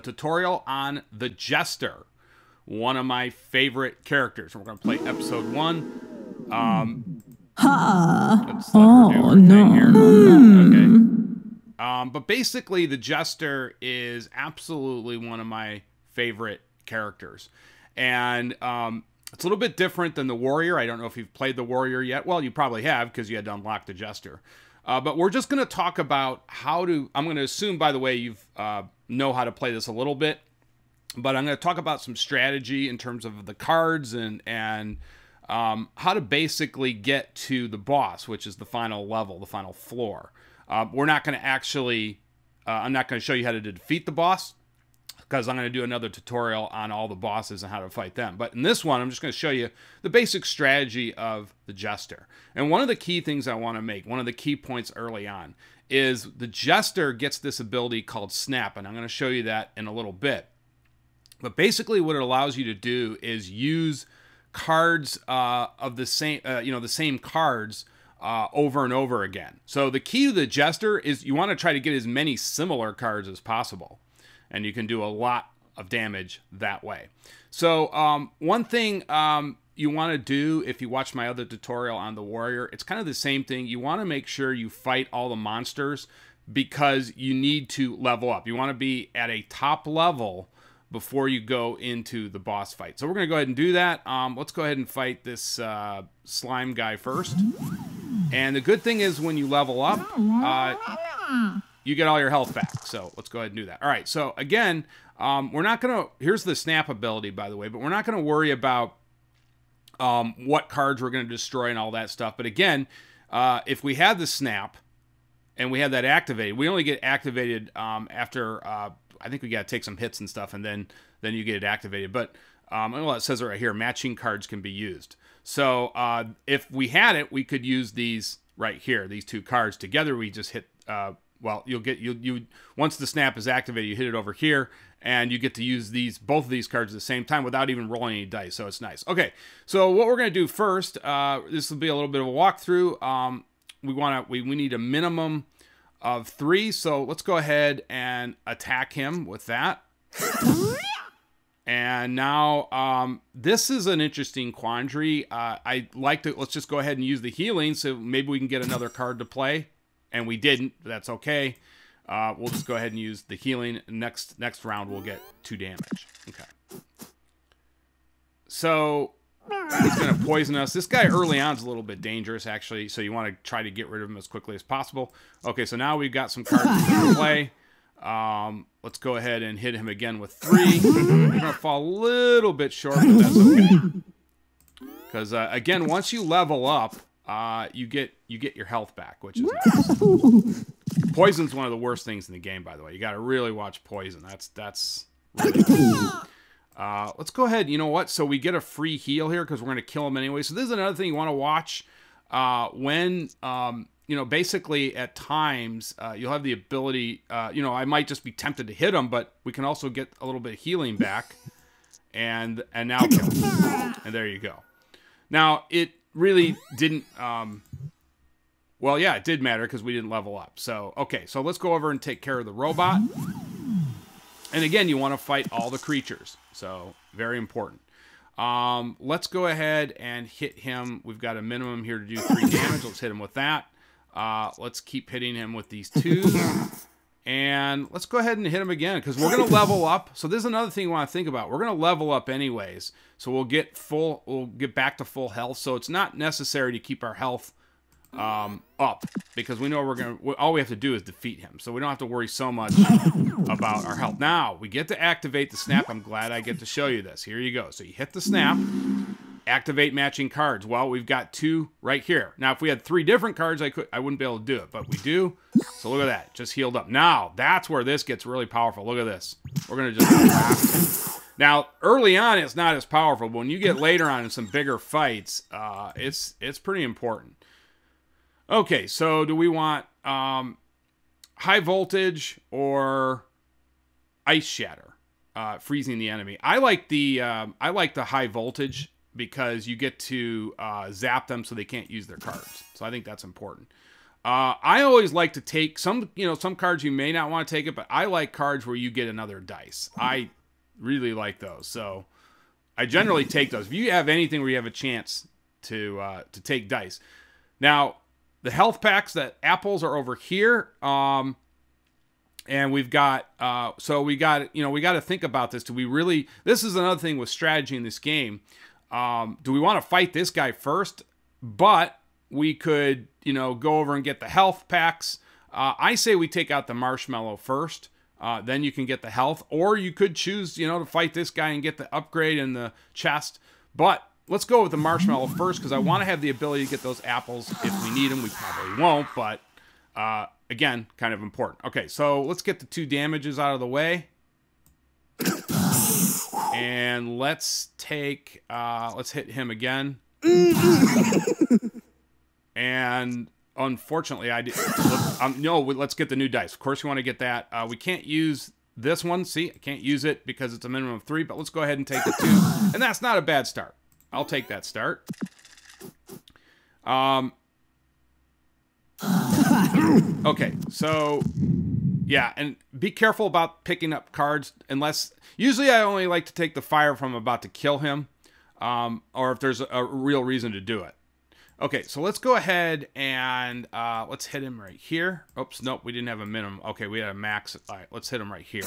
Tutorial on the Jester, one of my favorite characters. We're going to play episode 1. Let's let her do her thing here. Okay. But basically, the Jester is absolutely one of my favorite characters. And it's a little bit different than the Warrior. I don't know if you've played the Warrior yet. Well, you probably have because you had to unlock the Jester. But we're just going to talk about how to... I'm going to assume, by the way, you've know how to play this a little bit. But I'm going to talk about some strategy in terms of the cards and how to basically get to the boss, which is the final level, the final floor. We're not going to actually... I'm not going to show you how to defeat the boss, because I'm going to do another tutorial on all the bosses and how to fight them. But in this one, I'm just going to show you the basic strategy of the Jester. And one of the key things I want to make, one of the key points early on, is the Jester gets this ability called Snap, and I'm going to show you that in a little bit. But basically what it allows you to do is use cards of the same, the same cards over and over again. So the key to the Jester is you want to try to get as many similar cards as possible. And you can do a lot of damage that way. So one thing you want to do, if you watch my other tutorial on the Warrior, it's kind of the same thing. You want to make sure you fight all the monsters because you need to level up. You want to be at a top level before you go into the boss fight. So we're going to go ahead and do that. Let's go ahead and fight this slime guy first. And the good thing is when you level up... you get all your health back. So let's go ahead and do that. All right. So again, we're not going to, here's the snap ability, by the way, but we're not going to worry about what cards we're going to destroy and all that stuff. But again, if we had the snap and we had that activated, we only get activated after, I think we got to take some hits and stuff, and then you get it activated. But well, it says it right here, matching cards can be used. So if we had it, we could use these right here, these two cards together. We just hit, well, you once the snap is activated, you hit it over here, and you get to use both of these cards at the same time without even rolling any dice. So it's nice. Okay, so what we're going to do first, this will be a little bit of a walkthrough. We need a minimum of 3. So let's go ahead and attack him with that. And now this is an interesting quandary. Let's just go ahead and use the healing, so maybe we can get another card to play. And we didn't, but that's okay. We'll just go ahead and use the healing. Next round, we'll get 2 damage. Okay. So, he's going to poison us. This guy early on is a little bit dangerous, actually, so you want to try to get rid of him as quickly as possible. Okay, so now we've got some cards to play. Let's go ahead and hit him again with 3. We're going to fall a little bit short, but that's okay. Because, again, once you level up, you get your health back, which is nice. Poison's one of the worst things in the game, by the way. You got to really watch poison. That's really good. Let's go ahead. You know what? So we get a free heal here because we're going to kill him anyway. So this is another thing you want to watch when basically at times you'll have the ability. I might just be tempted to hit him, but we can also get a little bit of healing back, and now kill him. And there you go. Now it really didn't, well, yeah, it did matter because we didn't level up. So, okay, so let's go over and take care of the robot. And again, you want to fight all the creatures. So, very important. Let's go ahead and hit him. We've got a minimum here to do 3 damage. Let's hit him with that. Let's keep hitting him with these 2s. And let's go ahead and hit him again because we're going to level up. So this is another thing you want to think about. We're going to level up anyways. So we'll get back to full health. So it's not necessary to keep our health up because we know all we have to do is defeat him. So we don't have to worry so much about our health. Now we get to activate the snap. I'm glad I get to show you this. Here you go. So you hit the snap. Activate matching cards. Well, we've got 2 right here. Now, if we had 3 different cards, I wouldn't be able to do it, but we do. So look at that. Just healed up. Now, that's where this gets really powerful. Look at this. We're going to just blast. Now, early on, it's not as powerful, but when you get later on in some bigger fights, it's pretty important. Okay, so do we want high voltage or ice shatter, freezing the enemy? I like the high voltage because you get to zap them so they can't use their cards. So I think that's important. I always like to take some cards you may not want to take it, but I like cards where you get another dice. I really like those. So I generally take those. If you have anything where you have a chance to take dice. Now, the health packs, that apples are over here. And we've got, so we got to think about this. This is another thing with strategy in this game. Do we want to fight this guy first? But we could, go over and get the health packs. I say we take out the marshmallow first. Then you can get the health. Or you could choose, to fight this guy and get the upgrade in the chest. But let's go with the marshmallow first, because I want to have the ability to get those apples if we need them. We probably won't, but again, kind of important. Okay, so let's get the 2 damages out of the way. And let's take, let's hit him again. And unfortunately, I did. No, let's get the new dice. Of course, you want to get that. We can't use this one. See, I can't use it because it's a minimum of 3, but let's go ahead and take the 2. And that's not a bad start. I'll take that start. Okay, so yeah, and be careful about picking up cards unless, usually I only like to take the fire if I'm about to kill him, or if there's a real reason to do it. Okay, so let's go ahead and let's hit him right here. Oops, nope, we didn't have a minimum. Okay, we had a max. All right, let's hit him right here.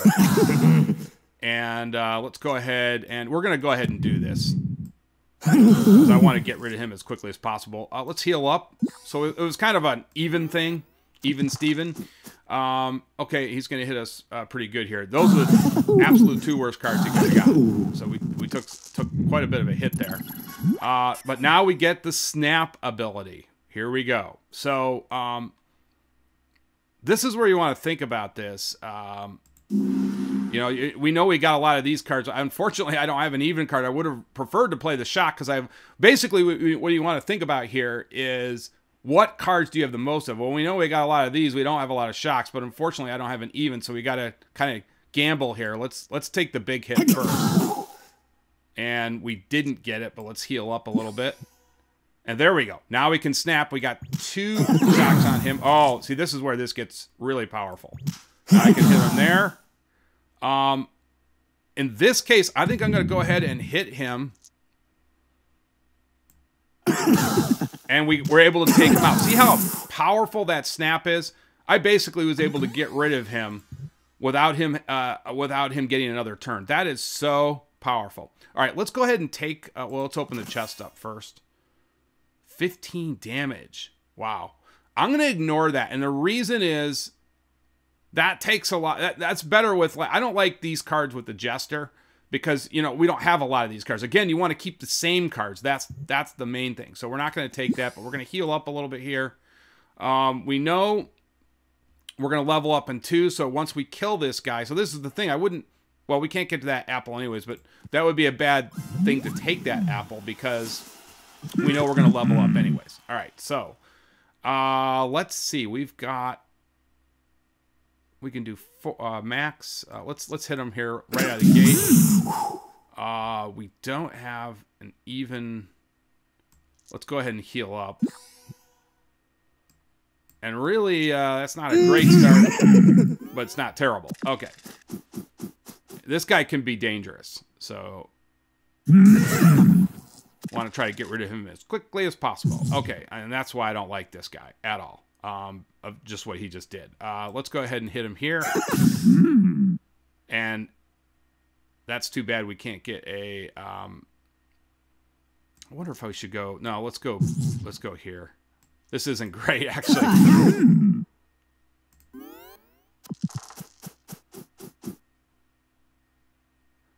And let's go ahead, and we're going to go ahead and do this, because I want to get rid of him as quickly as possible. Let's heal up. So it was kind of an even thing. Even Steven. Okay, he's going to hit us pretty good here. Those are the absolute 2 worst cards he could have got. So we took quite a bit of a hit there. But now we get the snap ability. Here we go. So this is where you want to think about this. We know we got a lot of these cards. Unfortunately, I don't have an even card. I would have preferred to play the shock, because I've basically, what you want to think about here is, what cards do you have the most of? Well, we know we got a lot of these. We don't have a lot of shocks, but unfortunately, I don't have an even, so we got to kind of gamble here. Let's take the big hit first. And we didn't get it, but let's heal up a little bit. And there we go. Now we can snap. We got 2 shocks on him. Oh, see, this is where this gets really powerful. I can hit him there. In this case, I think I'm going to go ahead and hit him. And we were able to take him out. See how powerful that snap is? I basically was able to get rid of him without him getting another turn. That is so powerful. All right, let's go ahead and take... well, let's open the chest up first. 15 damage. Wow. I'm going to ignore that. And the reason is, that takes a lot. That's better with... I don't like these cards with the Jester, because, we don't have a lot of these cards. Again, you want to keep the same cards. That's the main thing. So we're not going to take that, but we're going to heal up a little bit here. We know we're going to level up in 2, so once we kill this guy... So this is the thing. I wouldn't... Well, we can't get to that apple anyways, but that would be a bad thing to take that apple, because we know we're going to level up anyways. All right, so let's see. We've got... We can do max. Let's hit him here right out of the gate. We don't have an even... Let's go ahead and heal up. And really, that's not a great start, but it's not terrible. Okay. This guy can be dangerous, so want to try to get rid of him as quickly as possible. Okay, and that's why I don't like this guy at all. Of just what he just did. Let's go ahead and hit him here. And that's too bad we can't get a... I wonder if I should go... No, let's go here. This isn't great, actually.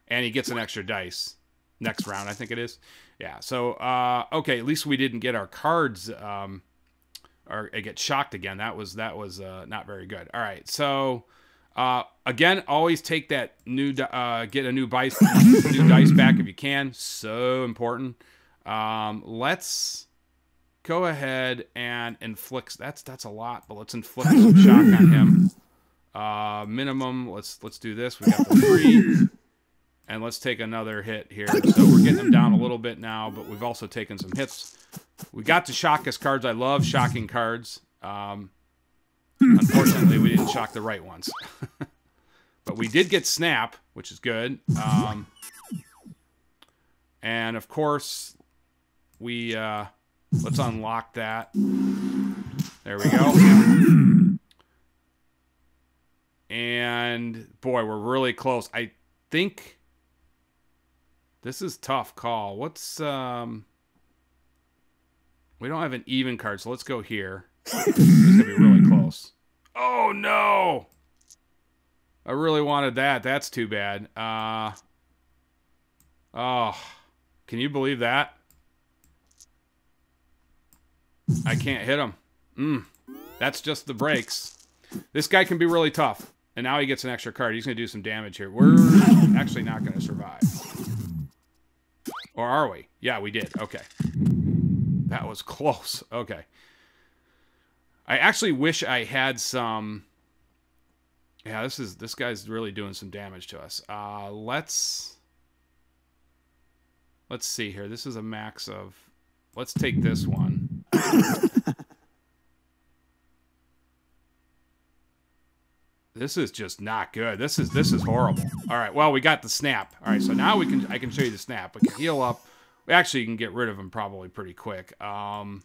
And he gets an extra dice next round, I think it is. Yeah, so, okay, at least we didn't get our cards... or get shocked again. That was not very good. All right, so again, always take that new get a new dice back if you can. So important. Let's go ahead and inflict. That's a lot, but let's inflict some shock on him. Minimum. Let's do this. We got the 3. And let's take another hit here. So we're getting them down a little bit now, but we've also taken some hits. We got to shock us cards. I love shocking cards. Unfortunately, we didn't shock the right ones. But we did get snap, which is good. And of course, we let's unlock that. There we go. And boy, we're really close. I think this is a tough call. What's we don't have an even card, so let's go here. This is gonna be really close. Oh no! I really wanted that. That's too bad. Oh, can you believe that? I can't hit him. That's just the breaks. This guy can be really tough. And now he gets an extra card. He's going to do some damage here. We're actually not going to survive. Or are we? Yeah, we did. Okay. That was close. Okay. I actually wish I had some... Yeah, this guy's really doing some damage to us. Let's see here. This is a max of... Let's take this one. This is just not good. This is horrible. All right, well, we got the snap. All right, so now I can show you the snap. We can heal up. We actually can get rid of him probably pretty quick. Gonna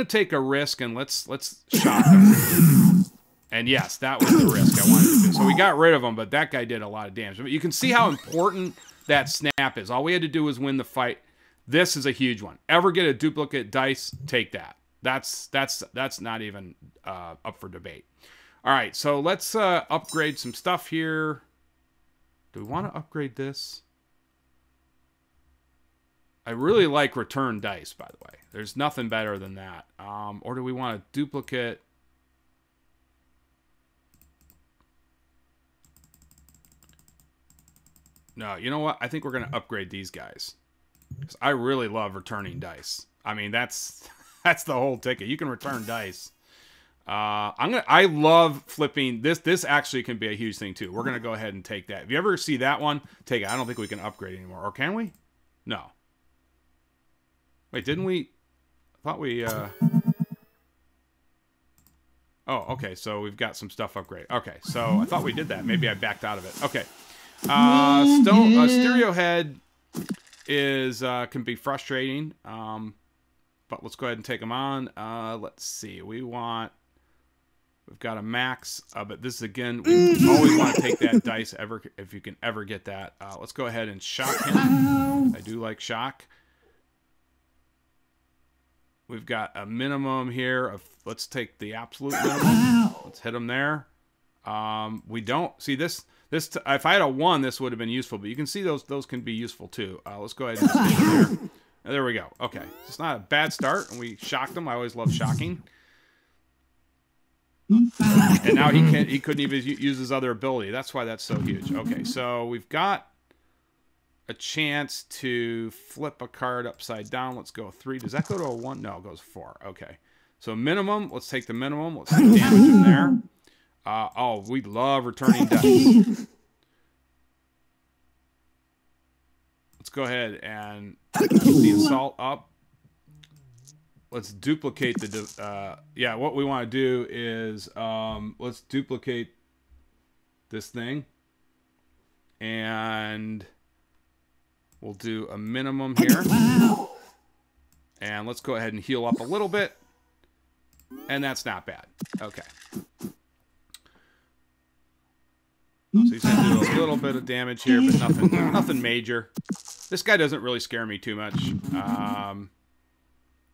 take a risk, and let's shock him. And yes, that was the risk I wanted to do. So we got rid of him, but that guy did a lot of damage. But you can see how important that snap is. All we had to do was win the fight. This is a huge one. Ever get a duplicate dice, take that. That's not even up for debate. All right, so let's upgrade some stuff here. Do we want to upgrade this? I really like return dice, by the way. There's nothing better than that. Or do we want a duplicate? No, you know what? I think we're going to upgrade these guys. 'Cause I really love returning dice. I mean, that's the whole ticket. You can return dice. I love flipping this. This actually can be a huge thing too. We're gonna go ahead and take that. If you ever see that one, take it. I don't think we can upgrade anymore, or can we? No. Wait, didn't we? I thought we. Oh, okay. So we've got some stuff upgraded. Okay, so I thought we did that. Maybe I backed out of it. Okay. Stereo head is can be frustrating. But let's go ahead and take them on. Let's see. We've got a max, but this is, again, we always want to take that dice if you can ever get that. Let's go ahead and shock him. I do like shock. We've got a minimum here of, let's take the absolute minimum. Let's hit him there. We don't see this. If I had a 1, this would have been useful, but you can see those can be useful too. Let's go ahead and stay there. There we go. Okay, it's not a bad start, and we shocked him. I always love shocking. And now he couldn't even use his other ability. That's why that's so huge. Okay, so we've got a chance to flip a card upside down. Let's go 3. Does that go to a 1? No, it goes 4. Okay, so minimum. Let's take the minimum. Let's see damage in there. Oh, we love returning dice. Let's go ahead and keep the assault up. Let's duplicate the... yeah, what we want to do is... let's duplicate this thing. And we'll do a minimum here. And let's go ahead and heal up a little bit. And that's not bad. Okay. So he's going to do a little bit of damage here, but nothing major. This guy doesn't really scare me too much.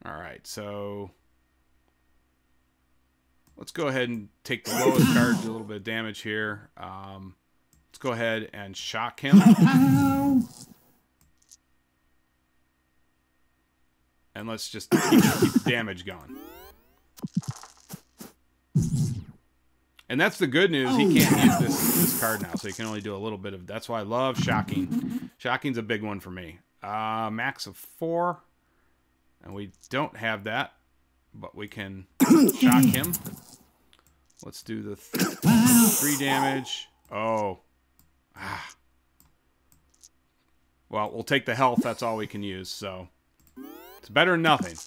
All right, so let's go ahead and take the lowest card, do a little bit of damage here. Let's go ahead and shock him. And let's just keep the damage going. And that's the good news. He can't use this card now, so he can only do a little bit of... That's why I love shocking. Shocking's a big one for me. Max of 4. And we don't have that, but we can shock him. Let's do the 3 damage. Oh. Well, we'll take the health. That's all we can use, so... It's better than nothing.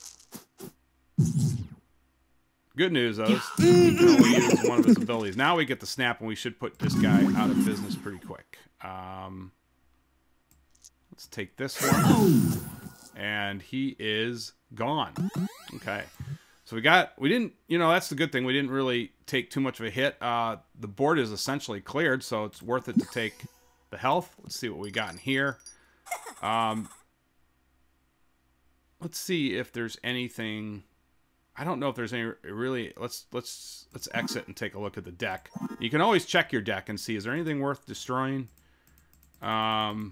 Good news, though, is he can only use one of his abilities. Now we get the snap, and we should put this guy out of business pretty quick. Let's take this one. And he is gone. Okay. So we didn't, that's the good thing. We didn't really take too much of a hit. The board is essentially cleared, so it's worth it to take the health. Let's see what we got in here. Let's see if there's anything. I don't know if there's any really. Let's exit and take a look at the deck. You can always check your deck and see, is there anything worth destroying? There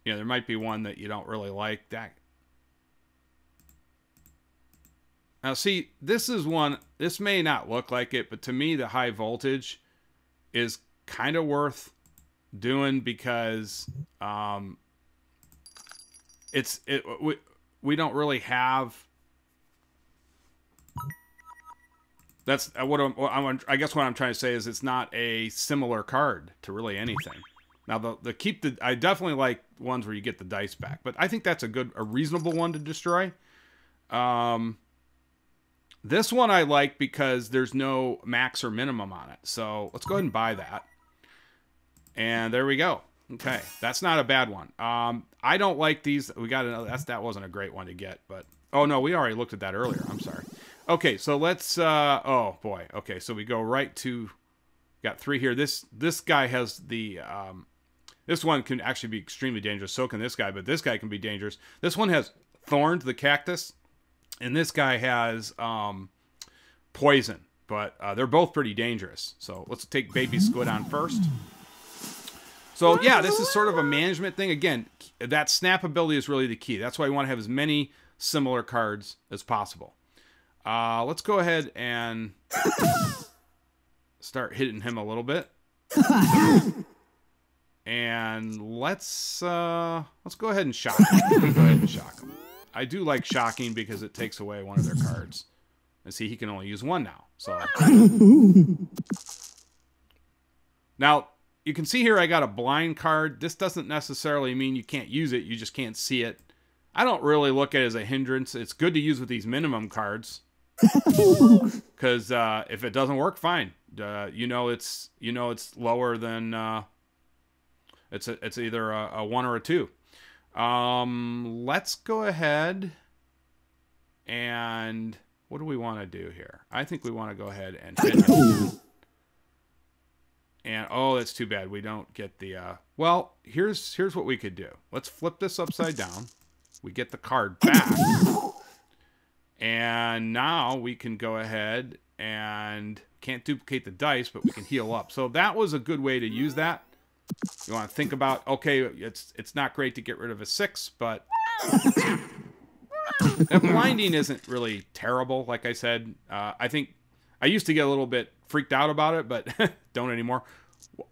might be one that you don't really like. Now, see, this is one. This may not look like it, but to me, the high voltage is kind of worth doing because we don't really have. That's what I guess what I'm trying to say is it's not a similar card to really anything. Now I definitely like ones where you get the dice back, but I think that's a reasonable one to destroy. This one I like because there's no max or minimum on it. So let's go ahead and buy that. And there we go. Okay, that's not a bad one. I don't like these. We got another. That wasn't a great one to get, but oh no, we already looked at that earlier. I'm sorry. Okay, so let's. Oh boy. Okay, so we go right to. Got 3 here. This guy has the. This one can actually be extremely dangerous. So can this guy, but this guy can be dangerous. This one has Thorned, the cactus, and this guy has Poison. But they're both pretty dangerous. So let's take Baby Squid on first. So yeah, this is sort of a management thing. Again, that snap ability is really the key. That's why you want to have as many similar cards as possible. Let's go ahead and start hitting him a little bit. And let's go ahead and shock him. I do like shocking because it takes away one of their cards. And see, he can only use one now. So now you can see here I got a blind card. This doesn't necessarily mean you can't use it. You just can't see it. I don't really look at it as a hindrance. It's good to use with these minimum cards. Because if it doesn't work, fine. It's lower than it's either a 1 or a 2. Let's go ahead and what do we want to do here? I think we want to go ahead and hit him. And oh, that's too bad. We don't get the well, here's what we could do. Let's flip this upside down. We get the card back. And now we can go ahead and can't duplicate the dice, but we can heal up. So that was a good way to use that. You want to think about, okay, it's not great to get rid of a 6, but blinding isn't really terrible, like I said. I think I used to get a little bit freaked out about it, but don't anymore.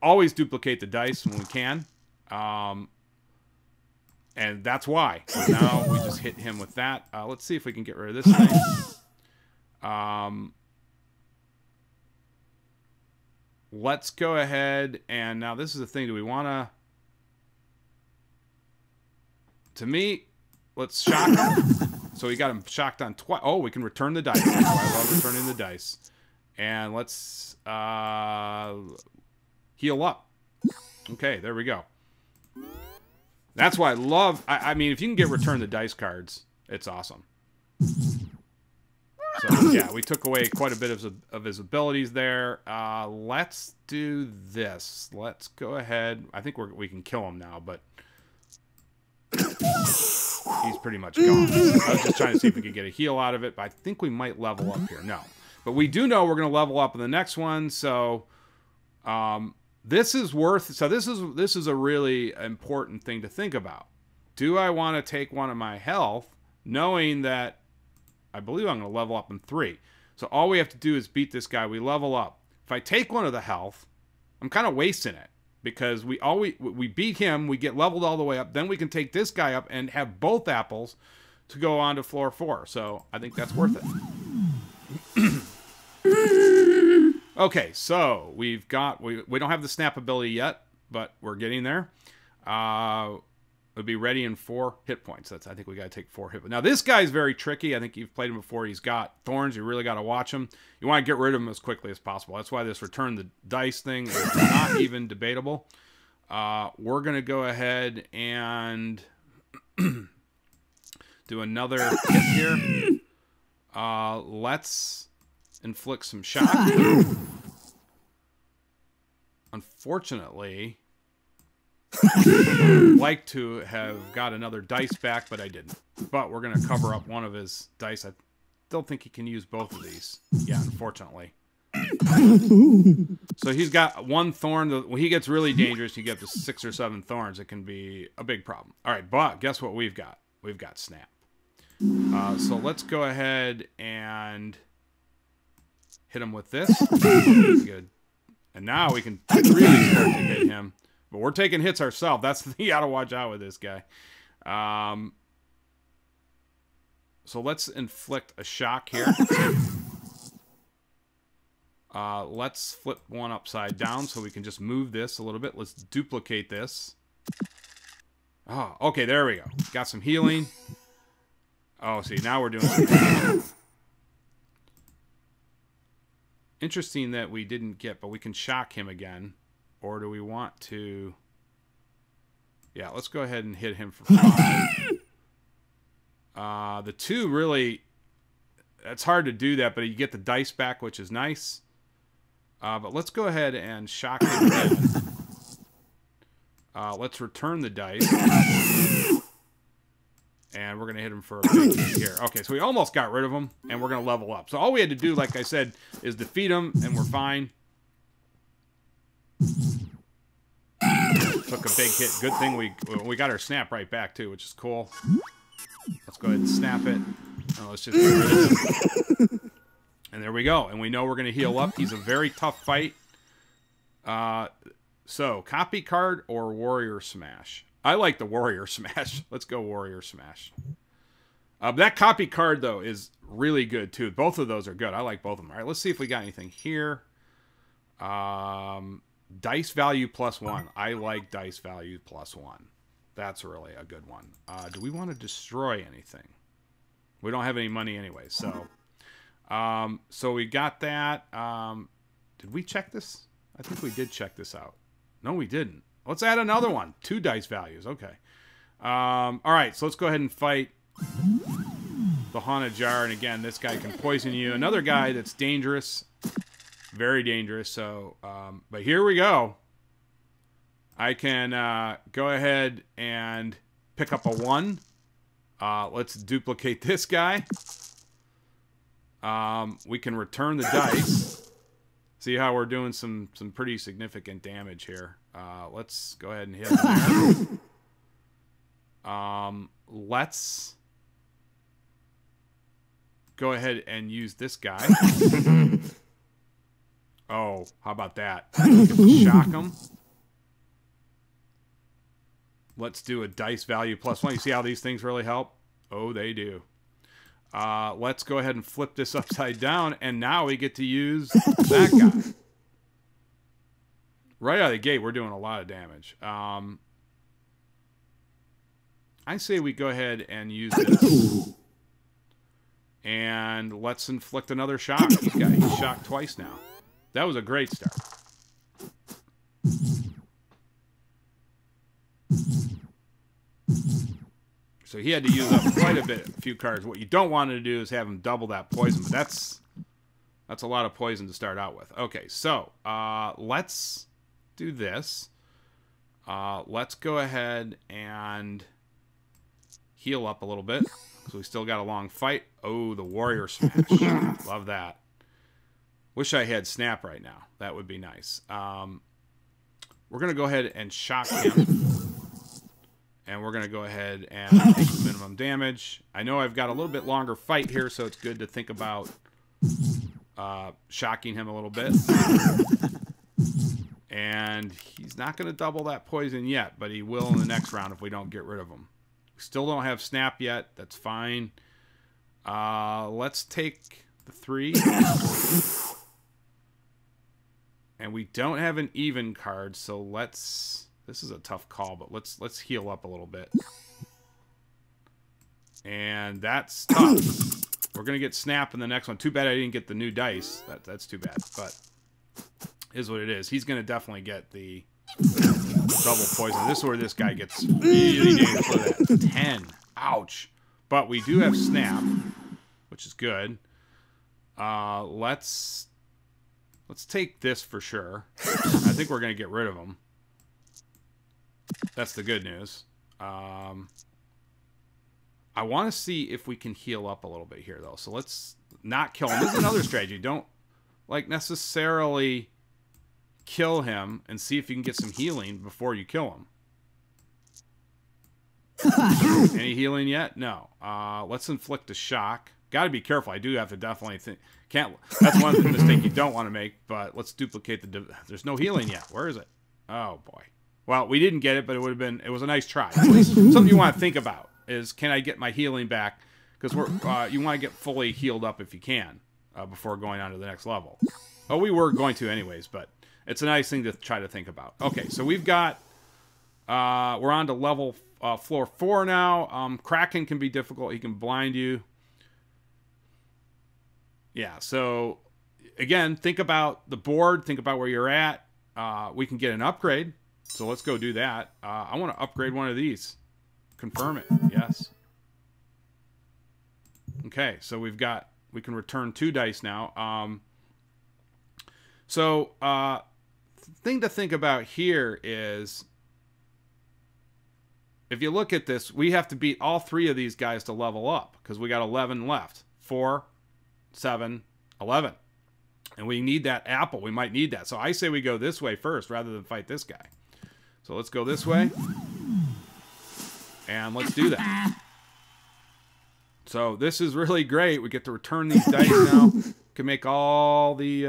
Always duplicate the dice when we can. And that's why. So now we just hit him with that. Let's see if we can get rid of this thing. Let's go ahead and now this is the thing. Do we want to me, let's shock him. So we got him shocked on twice. Oh, we can return the dice. I love returning the dice. And let's heal up. Okay, there we go. That's why I love... I mean, if you can get return the dice cards, it's awesome. So, yeah, we took away quite a bit of his abilities there. Let's do this. Let's go ahead. I think we can kill him now, but... he's pretty much gone. I was just trying to see if we could get a heal out of it, but I think we might level up here. No. But we do know we're going to level up in the next one, so... this is worth... So this is a really important thing to think about. Do I want to take one of my health, knowing that I believe I'm going to level up in 3. So all we have to do is beat this guy. We level up. If I take one of the health, I'm kind of wasting it. Because we beat him, we get leveled all the way up. Then we can take this guy up and have both apples to go on to floor 4. So I think that's worth it. Okay, so we've got... We don't have the snap ability yet, but we're getting there. would be ready in 4 hit points. I think we got to take 4 hit points. Now, this guy's very tricky. I think you've played him before. He's got thorns. You really got to watch him. You want to get rid of him as quickly as possible. That's why this return the dice thing is not even debatable. We're going to go ahead and do another hit here. Let's inflict some shock. Unfortunately, I'd like to have got another dice back, but I didn't. But we're going to cover up one of his dice. I don't think he can use both of these. Yeah, unfortunately. So he's got 1 thorn. When he gets really dangerous, you get to 6 or 7 thorns. It can be a big problem. All right, but guess what we've got? We've got Snap. So let's go ahead and hit him with this. Good. And now we can really start to hit him. But we're taking hits ourselves. That's the thing you got to watch out with this guy. So let's inflict a shock here. Let's flip one upside down so we can just move this a little bit. Let's duplicate this. Oh, okay, there we go. Got some healing. Oh, see, now we're doing some interesting that we didn't get, but we can shock him again. Or do we want to... Yeah, let's go ahead and hit him for 5. The 2 really... It's hard to do that, but you get the dice back, which is nice. But let's go ahead and shock him again. Let's return the dice. And we're going to hit him for a big hit here. Okay, so we almost got rid of him, and we're going to level up. So all we had to do, like I said, is defeat him, and we're fine. Took a big hit. Good thing we got our snap right back, too, which is cool. Let's go ahead and snap it. And let's just get rid of him. And there we go. And we know we're going to heal up. He's a very tough fight. So, copy card or warrior smash? I like the warrior smash. Let's go warrior smash. That copy card, though, is really good, too. Both of those are good. I like both of them. All right, let's see if we got anything here. Dice value +1. I like dice value +1. That's really a good one. Do we want to destroy anything? We don't have any money anyway, so... so we got that. Did we check this? I think we did check this out. No, we didn't. Let's add another one. 2 dice values. Okay. All right, so let's go ahead and fight the Haunted Jar. And again, this guy can poison you. Another guy that's dangerous. Very dangerous. So, but here we go. I can go ahead and pick up a 1. Let's duplicate this guy. We can return the dice. See how we're doing some pretty significant damage here. Let's go ahead and hit him there. Let's go ahead and use this guy. Oh, how about that? Shock him. Let's do a dice value +1. You see how these things really help? Oh, they do. Let's go ahead and flip this upside down, and now we get to use that guy. Right out of the gate, we're doing a lot of damage. I say we go ahead and use this. And let's inflict another shock. He's shocked twice now. That was a great start. So he had to use up quite a few cards. What you don't want to do is have him double that poison, but that's a lot of poison to start out with. Okay, so let's do this. Let's go ahead and heal up a little bit, because we still got a long fight. Oh, the warrior smash. Love that. Wish I had snap right now. That would be nice. We're going to go ahead and shock him. And we're going to go ahead and take the minimum damage. I know I've got a little bit longer fight here, so it's good to think about shocking him a little bit. And he's not going to double that poison yet, but he will in the next round if we don't get rid of him. We still don't have snap yet. That's fine. Let's take the 3. And we don't have an even card, so let's This is a tough call, but let's heal up a little bit. And that's tough. We're gonna get snap in the next one. Too bad I didn't get the new dice. That's too bad, but is what it is. He's gonna definitely get the double poison. This is where this guy gets really dangerous. Look at that. 10. Ouch. But we do have snap, which is good. Let's take this for sure. I think we're gonna get rid of him. That's the good news. I want to see if we can heal up a little bit here, though. So let's not kill him. This is another strategy. Don't, like, necessarily kill him and see if you can get some healing before you kill him. Any healing yet? No. Let's inflict a shock. Got to be careful. I do have to definitely think. Can't. That's one mistake you don't want to make. But let's duplicate the. There's no healing yet. Where is it? Oh boy. Well, we didn't get it, but it would have been. It was a nice try. At least something you want to think about is, can I get my healing back? Because you want to get fully healed up if you can before going on to the next level. Oh, we were going to anyways, but it's a nice thing to try to think about. Okay, so we've got. We're on to level floor 4 now. Kraken can be difficult. He can blind you. Yeah, so again, think about the board. Think about where you're at. We can get an upgrade. So let's go do that. I want to upgrade one of these. Confirm it. Yes. Okay, so we can return 2 dice now. Thing to think about here is, if you look at this, we have to beat all 3 of these guys to level up, because we got 11 left. 4, 7, 11. And we need that apple. We might need that. So I say we go this way first rather than fight this guy. So let's go this way. And let's do that. So this is really great. We get to return these dice now. Can make all the,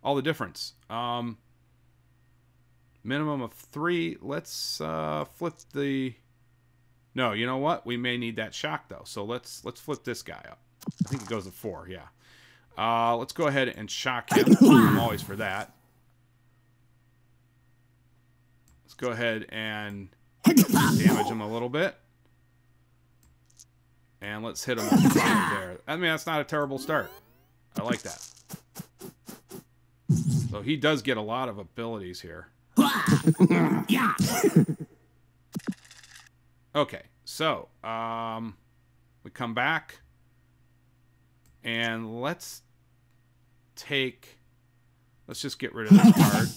all the difference. Minimum of 3. Let's flip the... No, you know what? We may need that shock, though. So let's flip this guy up. I think it goes to 4, yeah. Let's go ahead and shock him. I'm always for that. Let's go ahead and damage him a little bit. And let's hit him there. I mean, that's not a terrible start. I like that. So he does get a lot of abilities here. Okay, so we come back and let's just get rid of this card.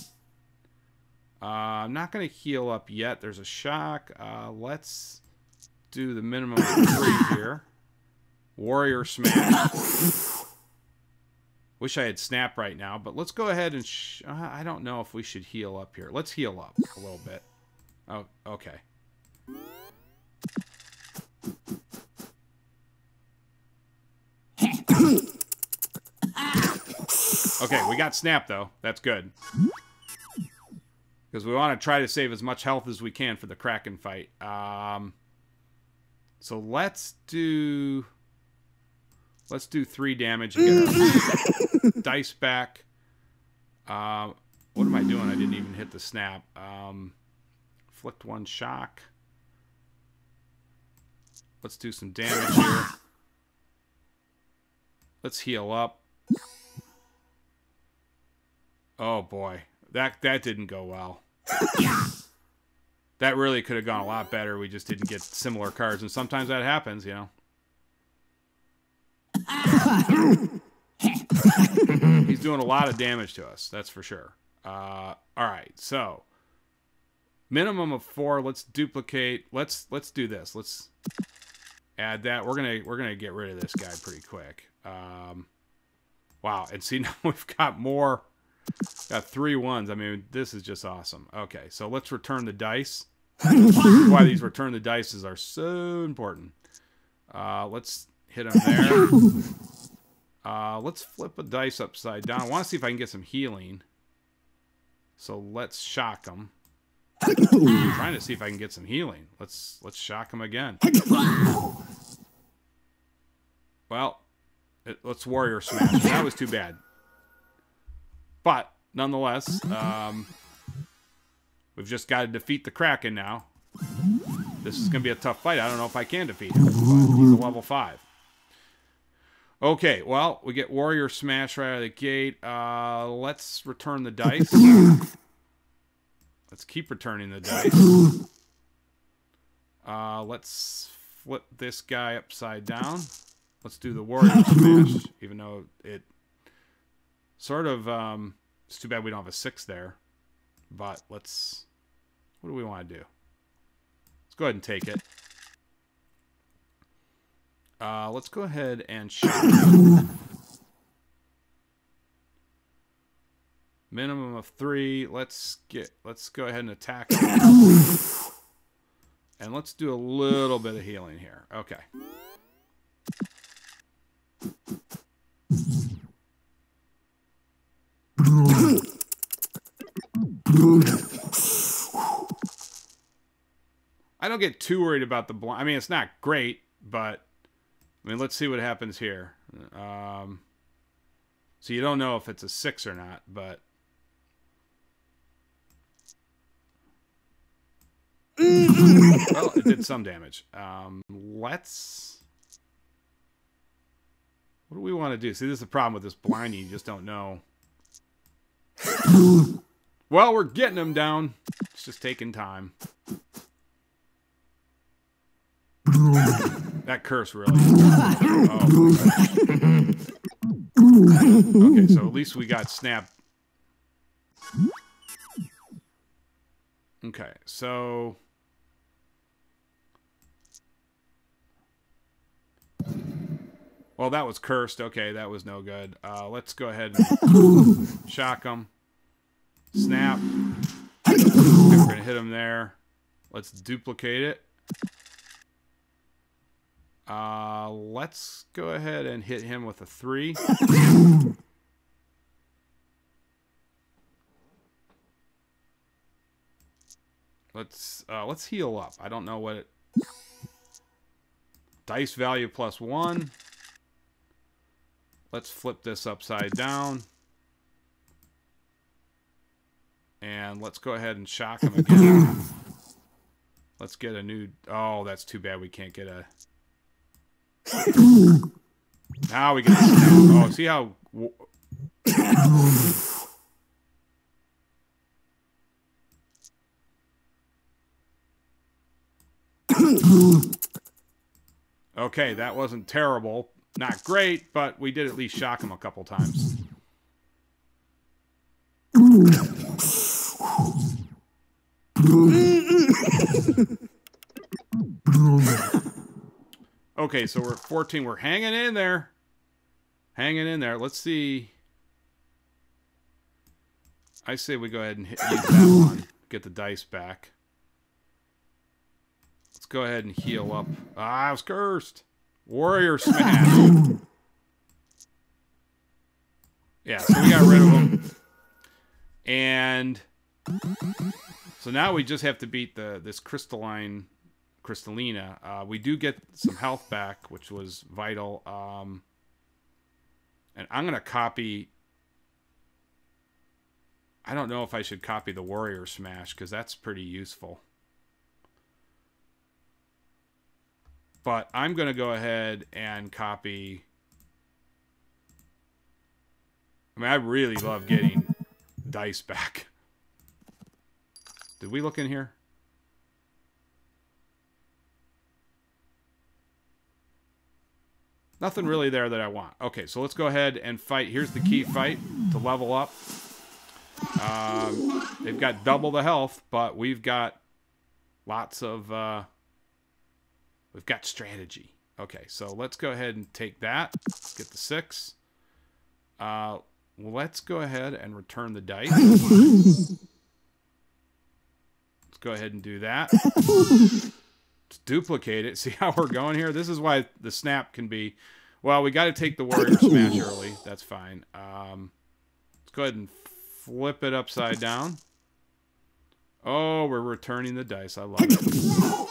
I'm not going to heal up yet. There's a shock. Let's do the minimum of 3 here. Warrior Smash. Wish I had snap right now, but let's go ahead and... I don't know if we should heal up here. Let's heal up a little bit. Oh, okay. Okay, we got snap, though. That's good. Because we want to try to save as much health as we can for the Kraken fight. So let's do 3 damage and get our dice back. What am I doing? I didn't even hit the snap. Flicked 1 shock. Let's do some damage here. Let's heal up. Oh boy, that didn't go well. That really could have gone a lot better. We just didn't get similar cards, and sometimes that happens, you know. He's doing a lot of damage to us, that's for sure. All right, so minimum of 4. Let's duplicate. Let's do this. Let's add that. We're gonna get rid of this guy pretty quick. Wow, and see, now we've got more. Got 3 1s. I mean, this is just awesome. Okay, so let's return the dice. This is why these return the dices are so important. Let's hit him there. Let's flip a dice upside down. I want to see if I can get some healing. So let's shock him. I'm trying to see if I can get some healing. Let's shock him again. Well, let's warrior smash. That was too bad. But nonetheless, We've just got to defeat the Kraken now. This is going to be a tough fight. I don't know if I can defeat him, but he's a level 5. Okay, well, we get Warrior Smash right out of the gate. Let's return the dice. Let's keep returning the dice. Let's flip this guy upside down. Let's do the Warrior Smash, even though it sort of... it's too bad we don't have a 6 there. But let's... What do we want to do? Let's go ahead and take it. Let's go ahead and shock him. Minimum of 3. Let's go ahead and attack him. And let's do a little bit of healing here. Okay. I don't get too worried about the blind. I mean, it's not great, but I mean, let's see what happens here. So you don't know if it's a 6 or not, but well, it did some damage. Let's... What do we want to do? See, this is the problem with this blinding. You just don't know. Well, we're getting him down. It's just taking time. That curse really... Oh. Okay, so at least we got snapped. Okay, so... Well, that was cursed. Okay, that was no good. Let's go ahead and shock him. Snap. Okay, we're going to hit him there. Let's duplicate it. Let's go ahead and hit him with a 3. Let's heal up. I don't know what it... Dice value +1. Let's flip this upside down. And let's go ahead and shock him again. Let's get a new... Oh, that's too bad we can't get a... Now we get a... Oh, see how... Okay, that wasn't terrible. Not great, but we did at least shock him a couple times. Okay, so we're at 14. We're hanging in there. Hanging in there. Let's see. I say we go ahead and use that one. Get the dice back. Let's go ahead and heal up. Ah, I was cursed. Warrior Smash. Yeah, so we got rid of him. And so now we just have to beat this Crystallina. We do get some health back, which was vital. And I'm going to copy... I don't know if I should copy the Warrior Smash, because that's pretty useful. But I'm going to go ahead and copy... I mean, I really love getting dice back. Did we look in here? Nothing really there that I want. Okay, so let's go ahead and fight. Here's the key fight to level up. They've got double the health, but we've got lots of... we've got strategy. Okay, so let's go ahead and take that. Let's get the 6. Let's go ahead and return the dice. Let's go ahead and do that. Let's duplicate it. See how we're going here? This is why the snap can be... Well, we got to take the Warrior Smash early. That's fine. Let's go ahead and flip it upside down. Oh, we're returning the dice. I love it.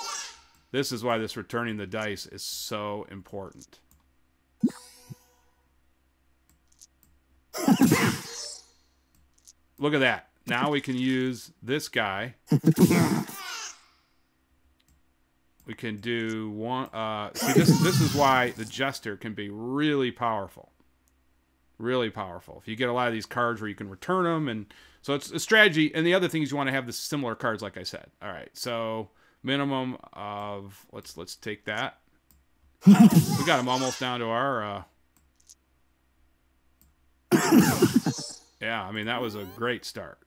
This is why this returning the dice is so important. Look at that. now we can use this guy. We can do one. See, this is why the Jester can be really powerful. Really powerful. If you get a lot of these cards where you can return them, and so it's a strategy. And the other thing is you want to have the similar cards, like I said. All right, so minimum of let's take that. We got him almost down to our. Yeah, I mean that was a great start.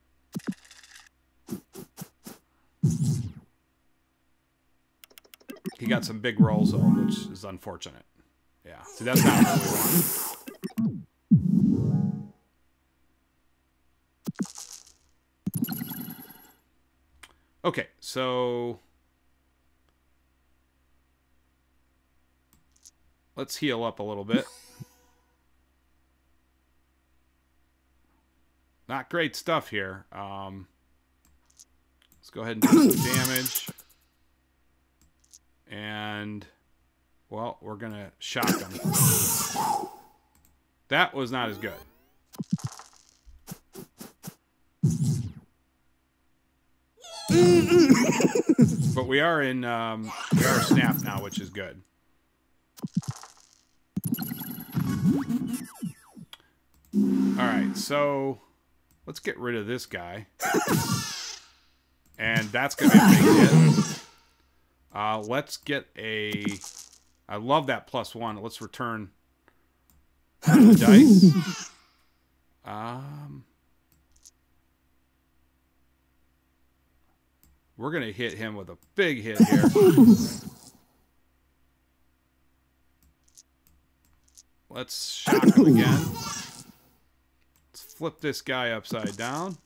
He got some big rolls though, which is unfortunate. Yeah, see that's not what we want. Okay, so let's heal up a little bit. Not great stuff here. Let's go ahead and do some damage. And, well, we're going to shock him. That was not as good. But we are in snap now, which is good. Alright, so let's get rid of this guy. And that's going to be a big hit. Let's get a... I love that +1. Let's return the dice. We're going to hit him with a big hit here. Let's shock him again. Let's flip this guy upside down.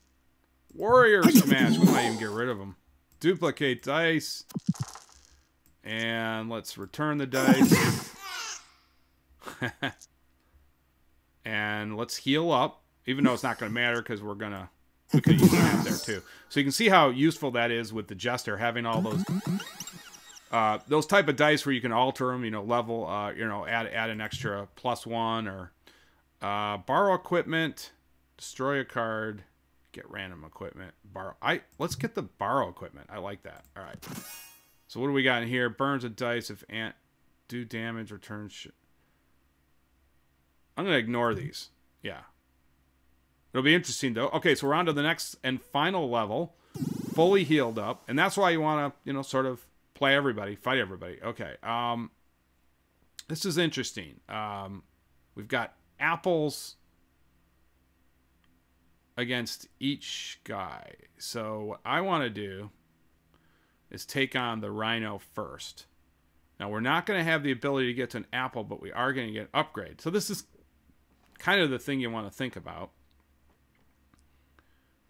Warrior Smash. We might even get rid of him. Duplicate dice. And let's return the dice. And let's heal up. Even though it's not going to matter because we could use that there too. So you can see how useful that is with the Jester, having all those type of dice where you can alter them, level, add an extra +1 or borrow equipment, destroy a card, get random equipment, borrow. Let's get the borrow equipment. I like that. All right. So what do we got in here? Burns a dice if ant do damage, return shit. I'm going to ignore these. Yeah. It'll be interesting, though. Okay, so we're on to the next and final level. Fully healed up. And that's why you want to, sort of play everybody, fight everybody. Okay. This is interesting. We've got apples against each guy. So what I want to do is take on the Rhino first. Now, we're not going to have the ability to get to an apple, but we are going to get an upgrade. So this is kind of the thing you want to think about.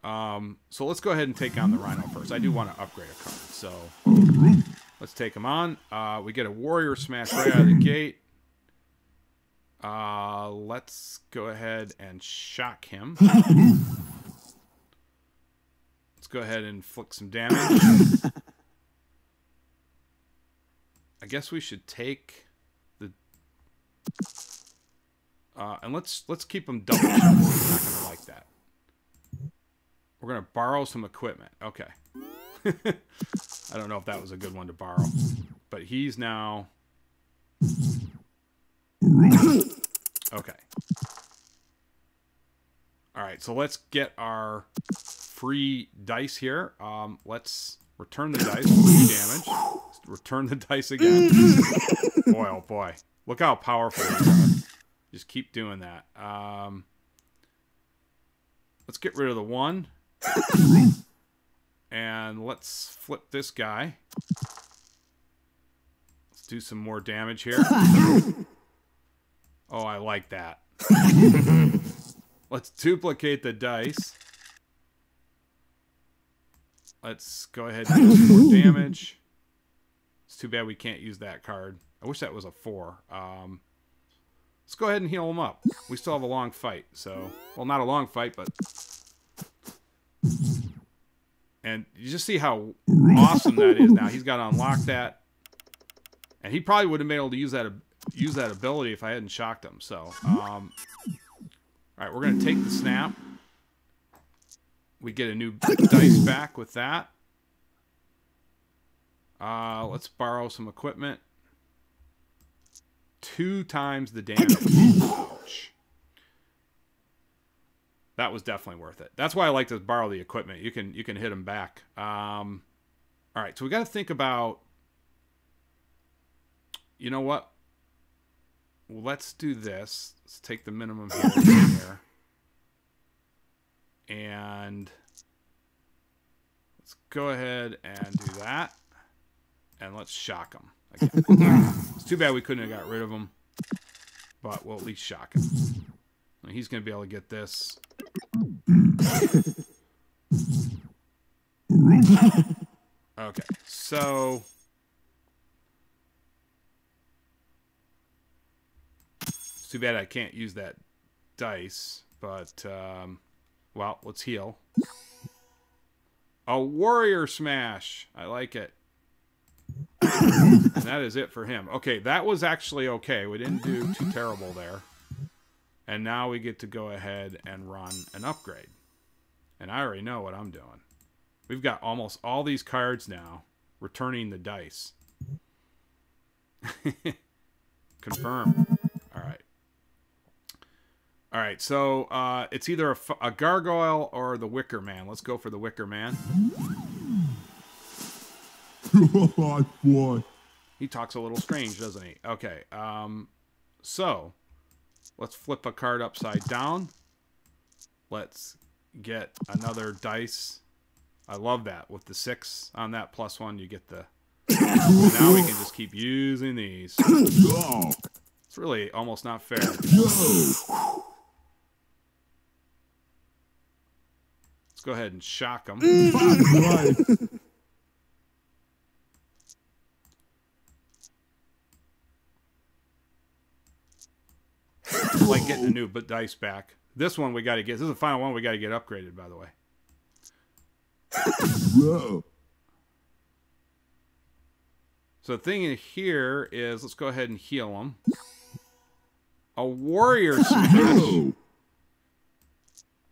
So let's go ahead and take on the Rhino first. I do want to upgrade a card. So let's take him on. We get a Warrior Smash right out of the gate. Let's go ahead and shock him. Let's go ahead and inflict some damage. I guess we should take the... and let's keep him double. I'm not going to like that. We're going to borrow some equipment. Okay. I don't know if that was a good one to borrow. But he's now... Okay. Alright, so let's get our free dice here. Let's return the dice. Damage. Let's return the dice again. Boy, oh boy. Look how powerful they are. Just keep doing that. Let's get rid of the 1. And let's flip this guy. Let's do some more damage here. Oh, I like that. Let's duplicate the dice. Let's go ahead and do some more damage. It's too bad we can't use that card. I wish that was a 4. Let's go ahead and heal him up. We still have a long fight, so... Well, not a long fight, but... And you just see how awesome that is now. He's got to unlock that. And he probably would have been able to use that ability if I hadn't shocked him. So, alright, we're going to take the snap. We get a new dice back with that. Let's borrow some equipment. 2 times the damage. Ouch. That was definitely worth it. That's why I like to borrow the equipment. You can hit them back. All right, so we got to think about. You know what? Let's do this. Let's take the minimum here. And let's go ahead and do that. And let's shock him again. It's too bad we couldn't have got rid of him. But we'll at least shock him. And he's going to be able to get this. Okay, so... It's too bad I can't use that dice. But, well, let's heal. A warrior smash. I like it. And that is it for him. Okay, that was actually okay. We didn't do too terrible there. And now we get to go ahead and run an upgrade. And I already know what I'm doing. We've got almost all these cards now. Returning the dice. Confirm. Alright. Alright, so it's either a gargoyle or the Wicker Man. Let's go for the Wicker Man. Boy. He talks a little strange, doesn't he? Okay, so let's flip a card upside down. Let's get another dice. I love that. With the 6 on that +1, you get the... Now we can just keep using these. It's really almost not fair. Let's go ahead and shock them. Like getting a new dice back. This one we got to get. This is the final one we got to get upgraded, by the way. So the thing in here is, let's go ahead and heal them. A warrior smash.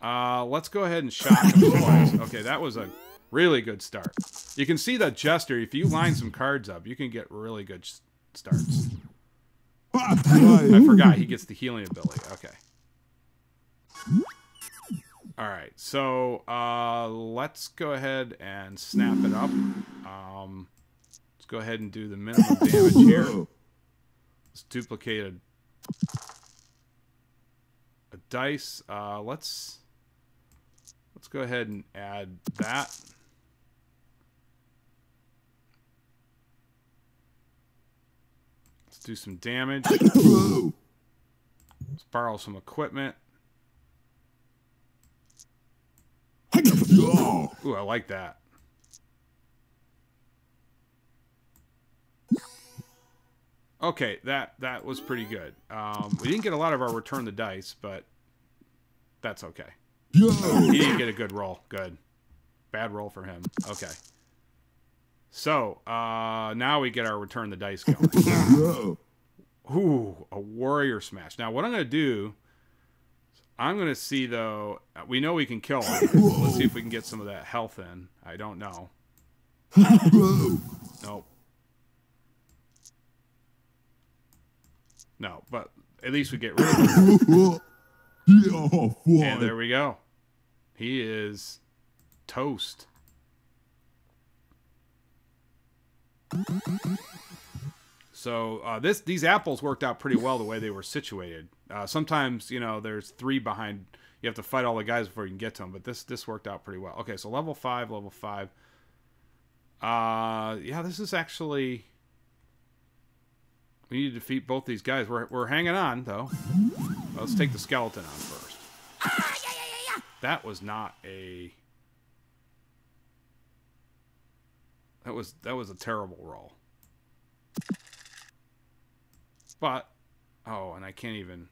Let's go ahead and shock them twice. Okay, that was a really good start. You can see that Jester, if you line some cards up, you can get really good starts. I forgot he gets the healing ability. Okay. Alright, so let's go ahead and snap it up. Let's go ahead and do the minimum damage here. Let's duplicate a dice. Let's go ahead and add that. Let's do some damage. Let's borrow some equipment. Ooh, I like that. Okay, that was pretty good. We didn't get a lot of our return the dice, but that's okay. He didn't get a good roll. Good. Bad roll for him. Okay. So, now we get our return the dice going. Ooh, a warrior smash. Now, what I'm going to do... I'm going to see, though... We know we can kill him. Let's see if we can get some of that health in. I don't know. Nope. No, but at least we get rid of him. And there we go. He is toast. So these apples worked out pretty well the way they were situated. Sometimes, you know, there's 3 behind. You have to fight all the guys before you can get to them. But this worked out pretty well. Okay, so level 5. Yeah, this is actually... We need to defeat both these guys. We're hanging on, though. Let's take the skeleton on first. That was not a... That was a terrible roll. But... Oh, and I can't even...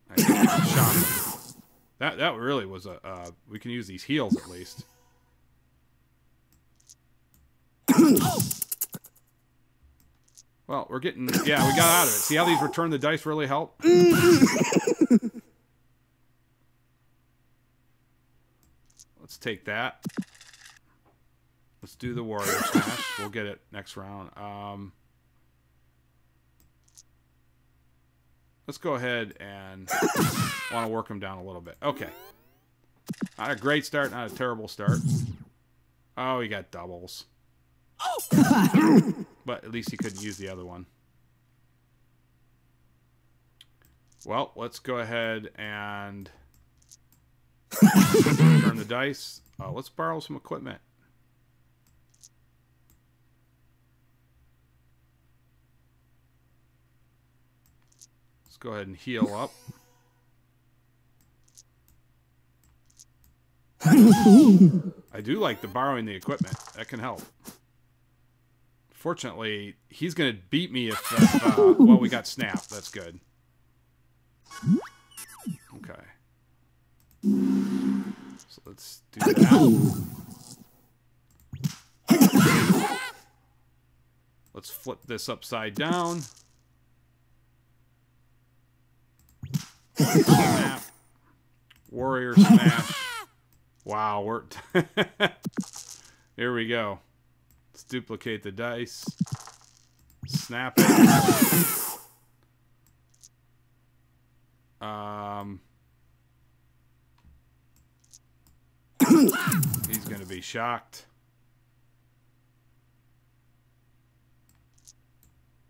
I can't even shock him. That really was a... we can use these heals, at least. Well, we're getting... Yeah, we got out of it. See how these return the dice really help? Let's take that. Let's do the warrior smash. We'll get it next round. Let's go ahead and want to work him down a little bit. Okay. Not a great start, not a terrible start. Oh, he got doubles. But at least he couldn't use the other one. Well, let's go ahead and turn the dice. Let's borrow some equipment. Let's go ahead and heal up. I do like the borrowing the equipment. That can help. Fortunately, he's going to beat me if well, we got Snap. That's good. Okay. So let's do that. Let's flip this upside down. Snap. Warrior smash. Wow, we're here we go. Let's duplicate the dice. Snap it. He's going to be shocked.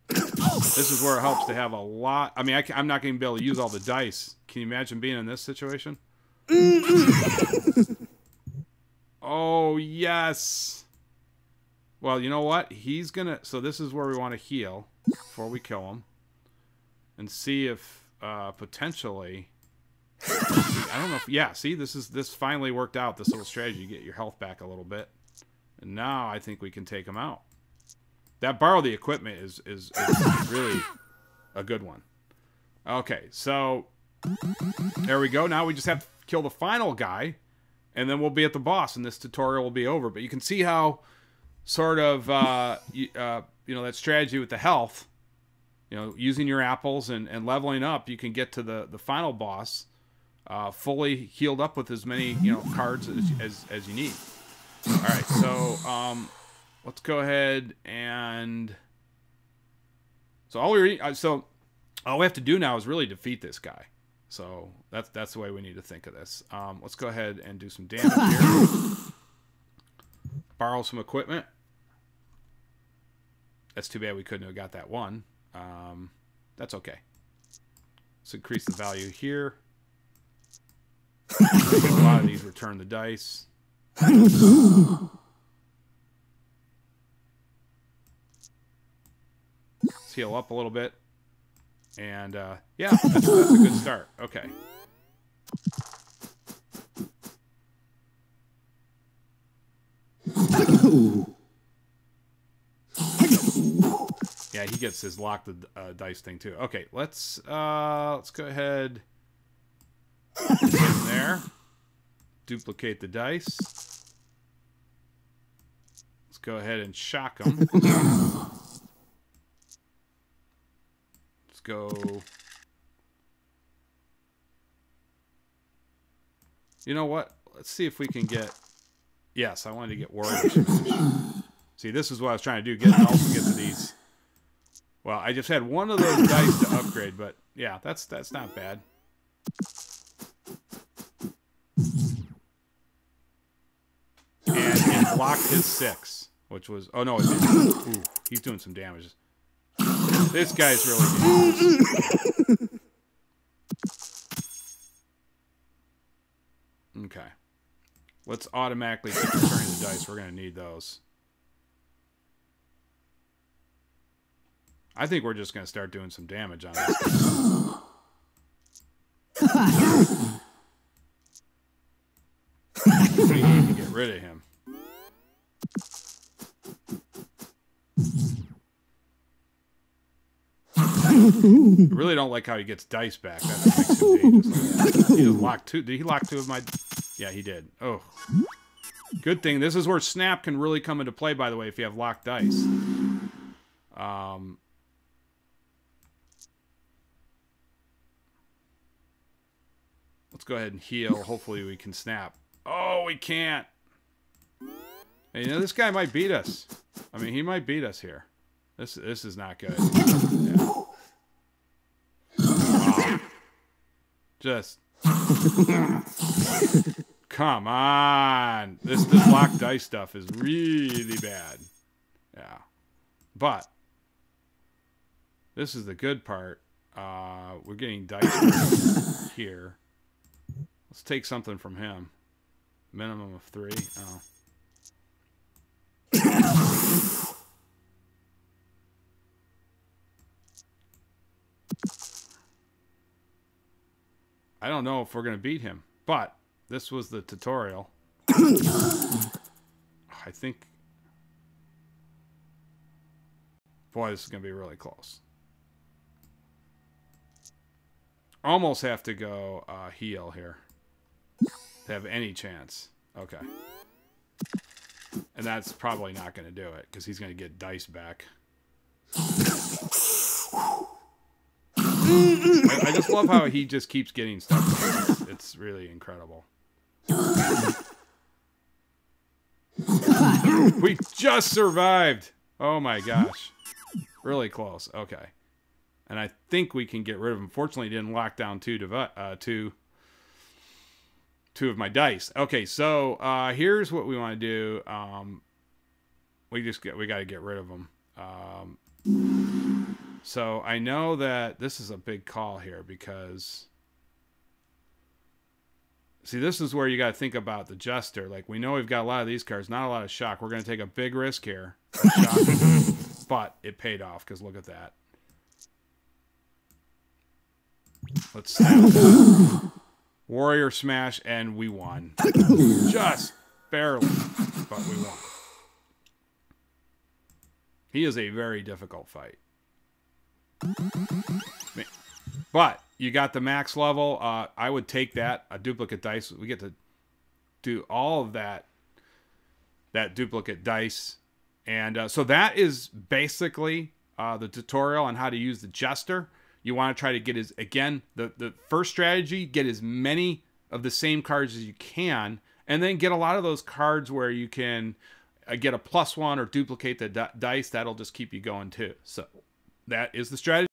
This is where it helps to have a lot. I mean, I'm not going to be able to use all the dice. Can you imagine being in this situation? Oh, yes. Well, you know what? He's going to... So this is where we want to heal before we kill him. And see if potentially... I don't know if... Yeah, see? This finally worked out, this little strategy. You get your health back a little bit. And now I think we can take him out. That borrow the equipment is really a good one. Okay, so... There we go. Now we just have to kill the final guy. And then we'll be at the boss, and this tutorial will be over. But you can see how sort of, you know, that strategy with the health, you know, using your apples and leveling up, you can get to the final boss fully healed up with as many, you know, cards as you need. All right, so let's go ahead and... So all we have to do now is really defeat this guy. So that's the way we need to think of this. Let's go ahead and do some damage here. Borrow some equipment. That's too bad we couldn't have got that one. That's okay. Let's increase the value here. A lot of these return the dice. Let's heal up a little bit. And, yeah, that's a good start. Okay. Yeah, he gets his lock the dice thing, too. Okay, let's go ahead. Get in there. Duplicate the dice. Let's go ahead and shock him. Go. You know what? Let's see if we can get... Yes, I wanted to get warrior smash. See, this is what I was trying to do. Also get to these... Well, I just had one of those dice to upgrade, but yeah, that's not bad. And it blocked his 6, which was... Oh, no, it didn't. Ooh, he's doing some damage. This guy's really dangerous. Okay. Let's automatically keep returning the dice. We're going to need those. I think we're just going to start doing some damage on this guy. We need to get rid of him. I really don't like how he gets dice back. That makes him dangerous. He just locked 2. Did he lock 2 of my... Yeah, he did. Oh. Good thing. This is where Snap can really come into play, by the way, if you have locked dice. Let's go ahead and heal. Hopefully we can snap. Oh, we can't. Hey, you know, this guy might beat us. I mean, he might beat us here. This is not good. Yeah. Oh. Just come on. This locked dice stuff is really bad. Yeah. But this is the good part. We're getting dice here. Let's take something from him. Minimum of 3. Oh. I don't know if we're going to beat him, but this was the tutorial. I think... Boy, this is going to be really close. Almost have to go heal here to have any chance. Okay. And that's probably not going to do it because he's going to get dice back. I just love how he just keeps getting stuff. It's really incredible. We just survived. Oh my gosh. Really close. Okay. And I think we can get rid of him. Fortunately, he didn't lock down two of my dice. Okay, so here's what we want to do. We got to get rid of them. So I know that this is a big call here because, see, this is where you got to think about the Jester. Like, we know we've got a lot of these cards, not a lot of shock. We're going to take a big risk here, but it paid off because look at that. Let's snap. Warrior smash, and we won. Just barely, but we won. He is a very difficult fight. But you got the max level. I would take that. A duplicate dice. We get to do all of that duplicate dice. And so that is basically the tutorial on how to use the Jester. You want to try to get the first strategy, get as many of the same cards as you can, and then get a lot of those cards where you can get a +1 or duplicate the dice. That'll just keep you going too. So that is the strategy.